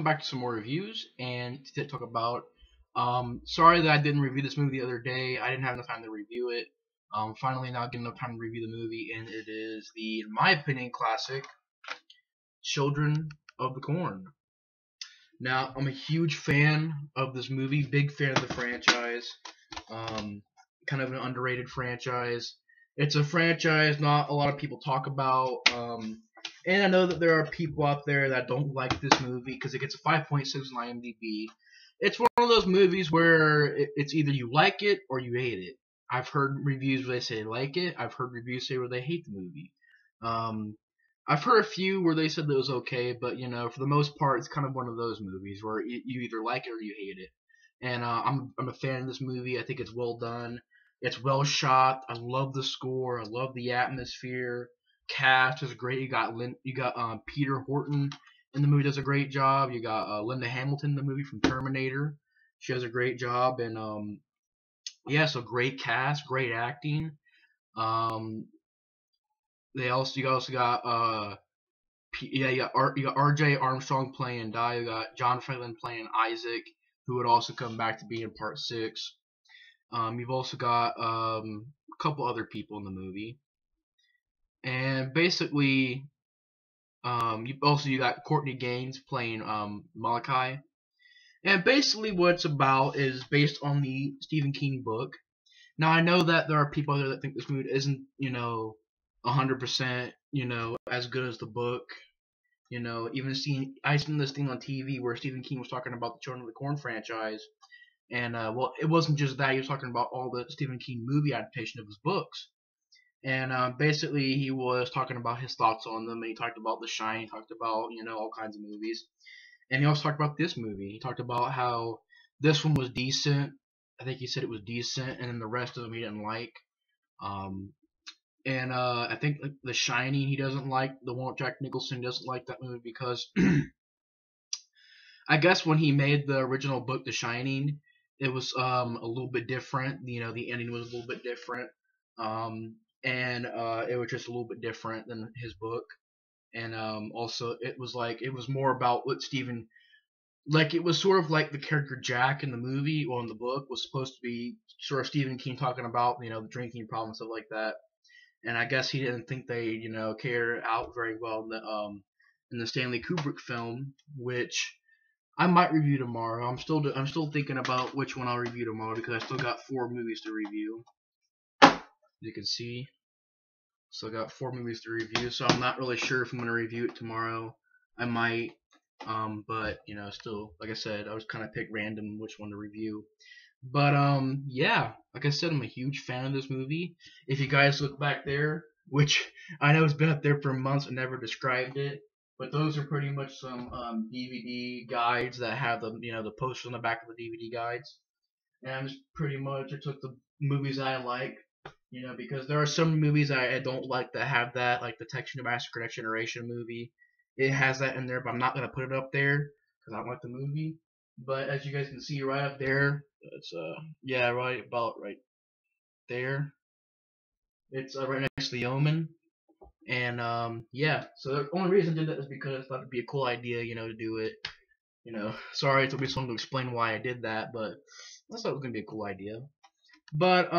back to some more reviews and to talk about. Sorry that I didn't review this movie the other day. I didn't have enough time to review it. Finally now getting enough time to review the movie, and it is the, in my opinion, classic Children of the Corn. Now, I'm a huge fan of this movie, big fan of the franchise. Um, Kind of an underrated franchise. It's a franchise not a lot of people talk about. And I know that there are people out there that don't like this movie because it gets a 5.6 on IMDb. It's one of those movies where it's either you like it or you hate it. I've heard reviews where they say they like it. I've heard reviews say where they hate the movie. Um, I've heard a few where they said that it was okay, but for the most part, it's kind of one of those movies where you either like it or you hate it. And I'm a fan of this movie. I think it's well done. It's well shot. I love the score. I love the atmosphere. Cast is great. You got Peter Horton in the movie, does a great job. You got Linda Hamilton in the movie from Terminator. She does a great job, and yeah, so great cast, great acting. Um, you also got you got R.J. Armstrong playing Di. You got John Franklin playing Isaac, who would also come back to be in part six. You've also got a couple other people in the movie, and basically, you got Courtney Gaines playing Malachi, and basically what it's about is based on the Stephen King book. Now I know that there are people out there that think this movie isn't 100% as good as the book. I seen this thing on TV where Stephen King was talking about the Children of the Corn franchise, and well, it wasn't just that. He was talking about all the Stephen King movie adaptation of his books. And basically, he was talking about his thoughts on them. And he talked about The Shining. He talked about all kinds of movies. And he also talked about this movie. He talked about how this one was decent. I think he said it was decent, and then the rest of them he didn't like. Um, and I think The Shining he doesn't like. The one with Jack Nicholson doesn't like that movie because I guess when he made the original book, The Shining, it was a little bit different. The ending was a little bit different. And it was just a little bit different than his book. And also, it was more about what Stephen, like, it was sort of like the character Jack in the movie or in the book was supposed to be sort of Stephen King talking about the drinking problem, stuff like that. And I guess he didn't think they carried out very well in the Stanley Kubrick film, which I might review tomorrow. I'm still thinking about which one I'll review tomorrow because I still got 4 movies to review. As you can see, still got 4 movies to review, so I'm not really sure if I'm gonna review it tomorrow. I might, but still, like I said, I was kind of pick random which one to review. But yeah, like I said, I'm a huge fan of this movie. If you guys look back there, which I know has been up there for months and never described it, but those are pretty much some DVD guides that have the poster on the back of the DVD guides. And I took the movies I like, because there are some movies I don't like that have that, like the Texas Massacre Next Generation movie. It has that in there, but I'm not gonna put it up there because I don't like the movie. But as you guys can see right up there, it's yeah, right about right there. It's right next to the Omen. And yeah, so the only reason I did that is because I thought it'd be a cool idea, to do it. Sorry it took me so long to explain why I did that, but I thought it was gonna be a cool idea. But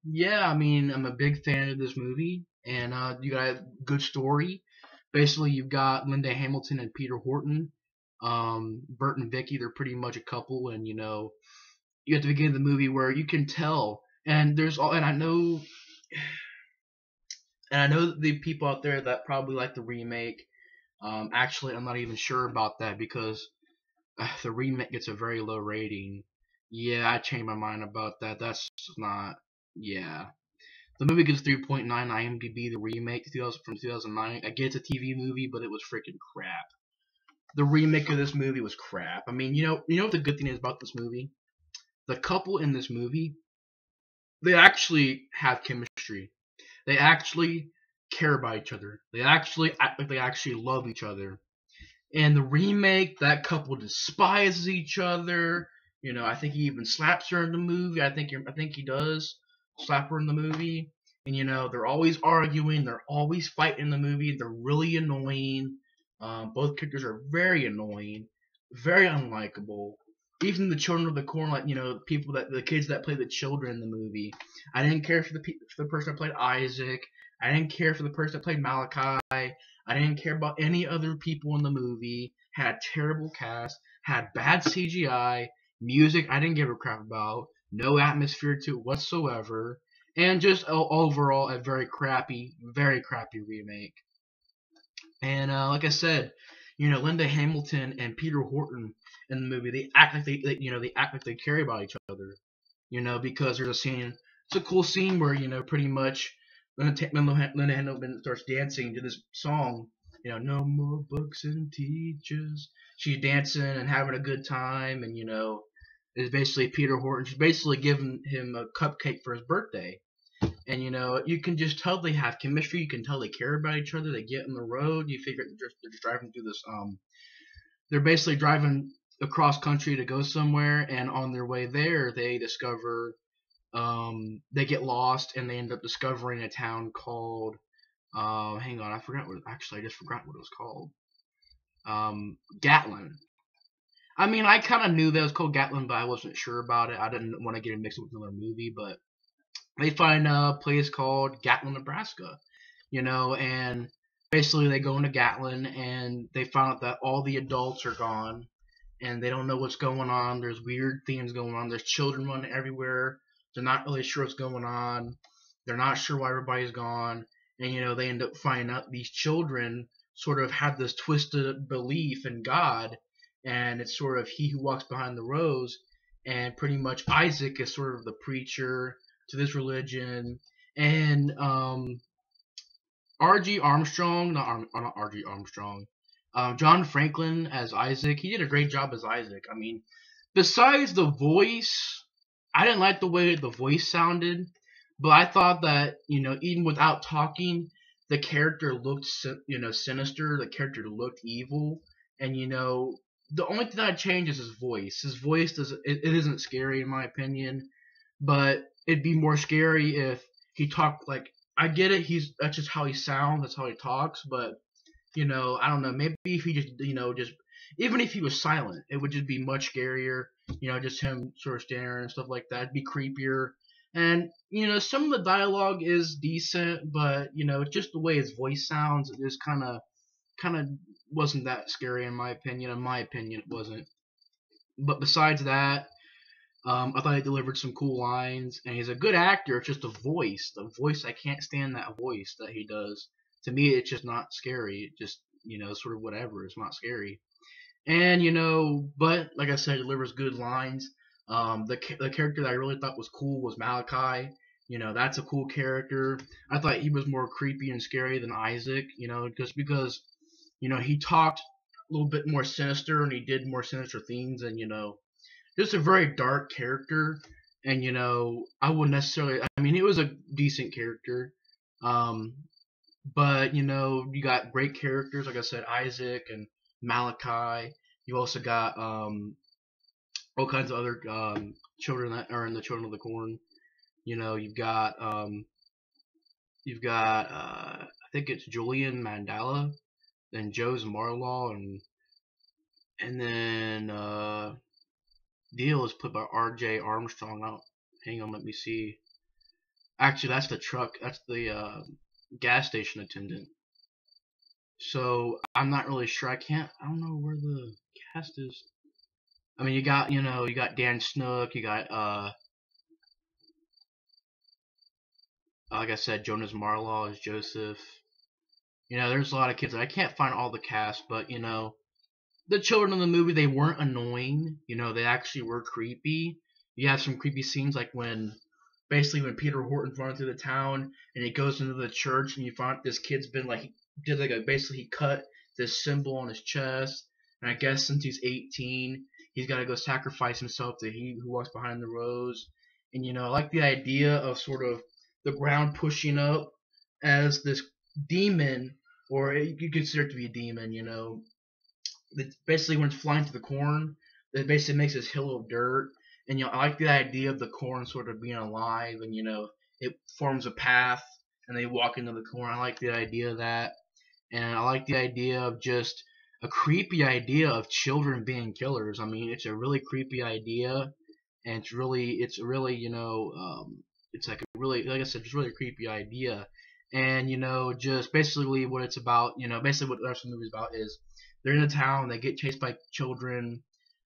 yeah, I mean, I'm a big fan of this movie, and you got a good story. Basically, you've got Linda Hamilton and Peter Horton. Bert and Vicky, they're pretty much a couple, and you at the beginning of the movie where you can tell, and there's all, and I know that the people out there that probably like the remake. Actually, I'm not even sure about that because the remake gets a very low rating. Yeah, I changed my mind about that. That's not. Yeah. The movie gets 3.9 IMDb, the remake from 2009. I get it's a TV movie, but it was freaking crap. The remake of this movie was crap. I mean, you know what the good thing is about this movie? The couple in this movie, they actually have chemistry. They actually care about each other. They actually act like they actually love each other. And the remake, that couple despises each other. I think he even slaps her in the movie. I think he does slap her in the movie. And they're always arguing. They're always fighting in the movie. They're really annoying. Both characters are very annoying. very unlikable. Even the children of the corn, like people that the kids that play the children in the movie, I didn't care for the person that played Isaac. I didn't care for the person that played Malachi. I didn't care about any other people in the movie. Had a terrible cast, had bad CGI, music I didn't give a crap about, no atmosphere to it whatsoever, and just overall a very crappy remake. And like I said, Linda Hamilton and Peter Horton in the movie, they act like they act like they care about each other. Because there's a scene. It's a cool scene where pretty much Linda Hamilton starts dancing to this song. No more books and teachers. She's dancing and having a good time, and is basically Peter Horton. She's basically giving him a cupcake for his birthday. And you can just tell they have chemistry. You can tell they care about each other. They get on the road. You figure they're just driving through this. They're basically driving across country to go somewhere, and on their way there, they discover they get lost, and they end up discovering a town called. Hang on, I forgot what. Actually, I just forgot what it was called. Gatlin. I mean, I kind of knew that it was called Gatlin, but I wasn't sure about it. I didn't want to get it mixed up with another movie, but they find a place called Gatlin, Nebraska, and basically they go into Gatlin and they find out that all the adults are gone and they don't know what's going on. There's weird things going on. There's children running everywhere. They're not really sure what's going on. They're not sure why everybody's gone. And, they end up finding out these children sort of have this twisted belief in God. And it's sort of he who walks behind the rose. And pretty much Isaac is sort of the preacher to this religion. And R.G. Armstrong, not R.G. Armstrong, John Franklin as Isaac, he did a great job as Isaac. I mean, besides the voice, I didn't like the way the voice sounded, but I thought that, even without talking, the character looked, sinister, the character looked evil, and, the only thing that changes is his voice. His voice it isn't scary in my opinion, but it'd be more scary if he talked like I get it. That's just how he sounds. That's how he talks. But I don't know. Maybe if he just even if he was silent, it would just be much scarier. Just him sort of standing there and stuff like that. It'd be creepier. And some of the dialogue is decent, but just the way his voice sounds, it just kind of wasn't that scary in my opinion. In my opinion, it wasn't. But besides that, I thought he delivered some cool lines, and he's a good actor. It's just the voice. I can't stand that voice that he does. To me, it's just not scary. It just, sort of whatever. It's not scary. And, but like I said, he delivers good lines. The character that I really thought was cool was Malachi. That's a cool character. I thought he was more creepy and scary than Isaac, just because, he talked a little bit more sinister and he did more sinister things, and, just a very dark character, and I wouldn't necessarily. I mean, it was a decent character, but you got great characters like I said, Isaac and Malachi. You also got all kinds of other children that are in the Children of the Corn. You've got I think it's Julian Mandela, then Joe's Marlaw, and then Deal is put by R.J. Armstrong. Hang on, let me see. Actually, that's the truck. That's the gas station attendant. So I'm not really sure. I don't know where the cast is. I mean, you got Dan Snook. You got like I said, Jonas Marlaw as Joseph. There's a lot of kids. I can't find all the cast, but the children in the movie, they weren't annoying. They actually were creepy. You have some creepy scenes like when Peter Horton's running through the town and he goes into the church and you find this kid's been basically he cut this symbol on his chest, and I guess since he's 18, he's got to go sacrifice himself to he who walks behind the rose. And I like the idea of sort of the ground pushing up as this demon, or you consider it to be a demon, basically when it's flying to the corn, it basically makes this hill of dirt. And I like the idea of the corn sort of being alive, and it forms a path, and they walk into the corn. I like the idea of that, and I like the idea of just a creepy idea of children being killers. I mean, it's a really creepy idea, and it's really, it's like a really, like I said, it's really a creepy idea. And just basically what it's about, basically what the rest of the movie's about is they're in a town, they get chased by children,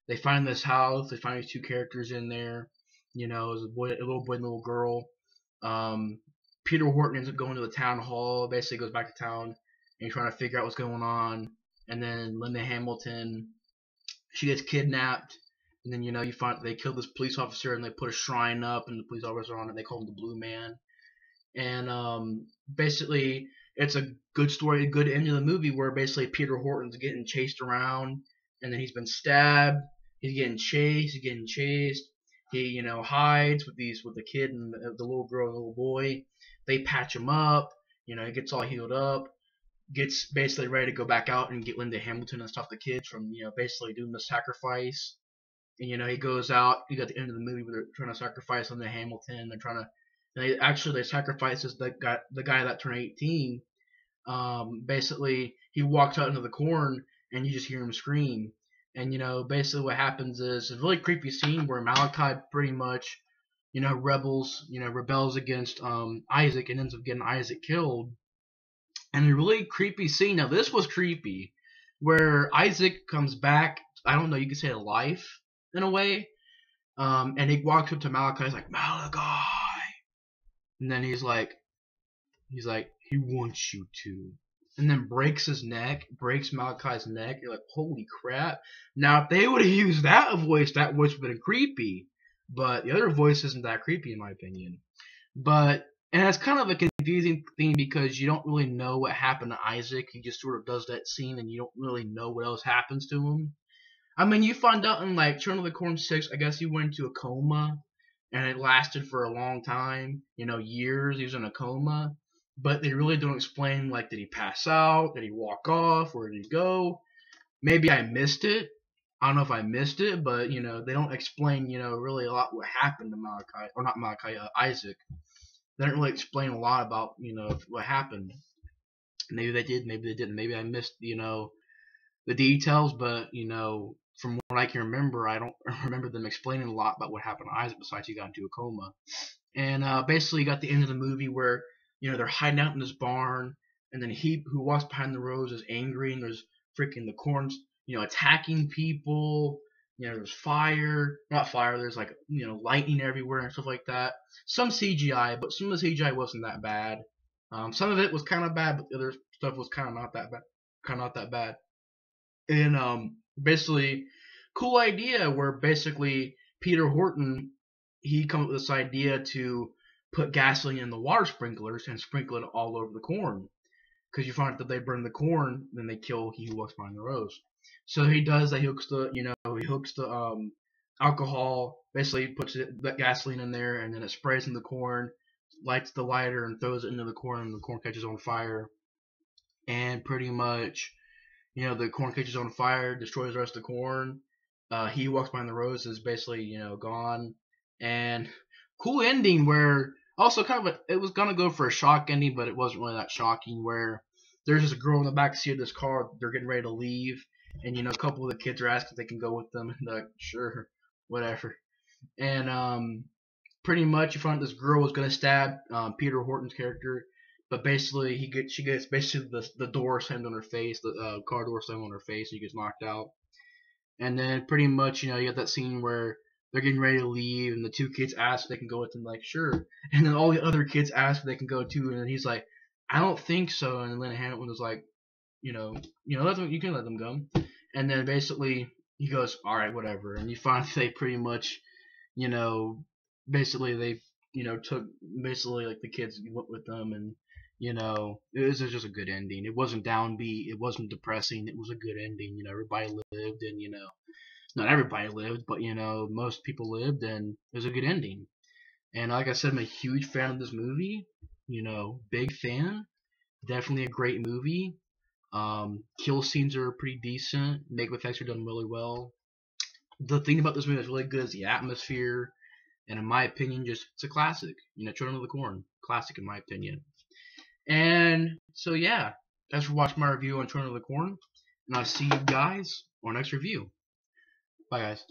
they find this house, they find these two characters in there, there's a little boy and a little girl. Um, Peter Horton ends up going to the town hall, basically goes back to town and trying to figure out what's going on. And then Linda Hamilton, she gets kidnapped, and then you find they kill this police officer and they put a shrine up and the police officer on it. And they call him the Blue Man, and basically it's a good story, a good end of the movie where basically Peter Horton's getting chased around, and then he's been stabbed. He's getting chased. He's getting chased. He hides with the kid and the little girl and the little boy. They patch him up. He gets all healed up, gets basically ready to go back out and get Linda Hamilton and stop the kids from basically doing the sacrifice. And he goes out. You got the end of the movie where they're trying to sacrifice Linda Hamilton. They're trying to. They sacrifices the guy that turned 18. Basically he walks out into the corn and you just hear him scream. And basically what happens is a really creepy scene where Malachi pretty much rebels against Isaac and ends up getting Isaac killed. And a really creepy scene. Now this was creepy, where Isaac comes back. I don't know. You could say to life in a way. And he walks up to Malachi. He's like, Malachi, and then he's like, he wants you to, and then breaks breaks Malachi's neck. You're like, holy crap! Now if they would have used that voice would have been creepy. But the other voice isn't that creepy in my opinion. And it's kind of a confusing thing because you don't really know what happened to Isaac. He just sort of does that scene and you don't really know what else happens to him. I mean, you find out in like Children of the Corn 6, I guess he went into a coma and it lasted for a long time, years. He was in a coma. But they really don't explain, like, did he pass out? Did he walk off? Where did he go? Maybe I missed it. I don't know if I missed it, but, they don't explain, really a lot what happened to Malachi, or not Malachi, Isaac. They don't really explain a lot about, what happened. Maybe they did, maybe they didn't. Maybe I missed, the details, but, from what I can remember, I don't remember them explaining a lot about what happened to Isaac besides he got into a coma. And basically you got the end of the movie where, they're hiding out in this barn, and then he who walks behind the rows is angry, and there's freaking the corns, attacking people. There's fire, not fire, there's like, lightning everywhere and stuff like that. Some CGI, but some of the CGI wasn't that bad. Some of it was kind of bad, but the other stuff was kind of not that bad. And basically, cool idea where basically Peter Horton, he comes up with this idea to put gasoline in the water sprinklers and sprinkle it all over the corn. Because you find out that they burn the corn, then they kill he who walks behind the rows. So he does that. He hooks the alcohol, basically puts that gasoline in there, and then it sprays in the corn, lights the lighter, and throws it into the corn, and the corn catches on fire. And pretty much, the corn catches on fire, destroys the rest of the corn. He walks behind the rows is basically, gone. And cool ending where also kind of it was gonna go for a shock ending, but it wasn't really that shocking. Where there's just a girl in the back seat of this car, they're getting ready to leave, and a couple of the kids are asking if they can go with them, and they're like, sure, whatever. And pretty much you find out this girl was gonna stab Peter Horton's character, but basically she gets basically the door slammed on her face, the car door slammed on her face, and she gets knocked out. And then pretty much you got that scene where they're getting ready to leave, and the two kids ask if they can go with them, like, sure. And then all the other kids ask if they can go too, and then he's like, I don't think so. And then Linda Hamilton was like, you can let them go. And then basically he goes, all right, whatever. And you find they pretty much, basically they, took basically like the kids went with them, and it was just a good ending. It wasn't downbeat, it wasn't depressing. It was a good ending. Everybody lived, and not everybody lived, but most people lived, and it was a good ending. And like I said, I'm a huge fan of this movie. Big fan. Definitely a great movie. Kill scenes are pretty decent. Makeup effects are done really well. The thing about this movie that's really good is the atmosphere, and in my opinion, it's a classic. Children of the Corn, classic in my opinion. And so yeah, thanks for watching my review on Children of the Corn. And I'll see you guys on our next review. Bye, guys.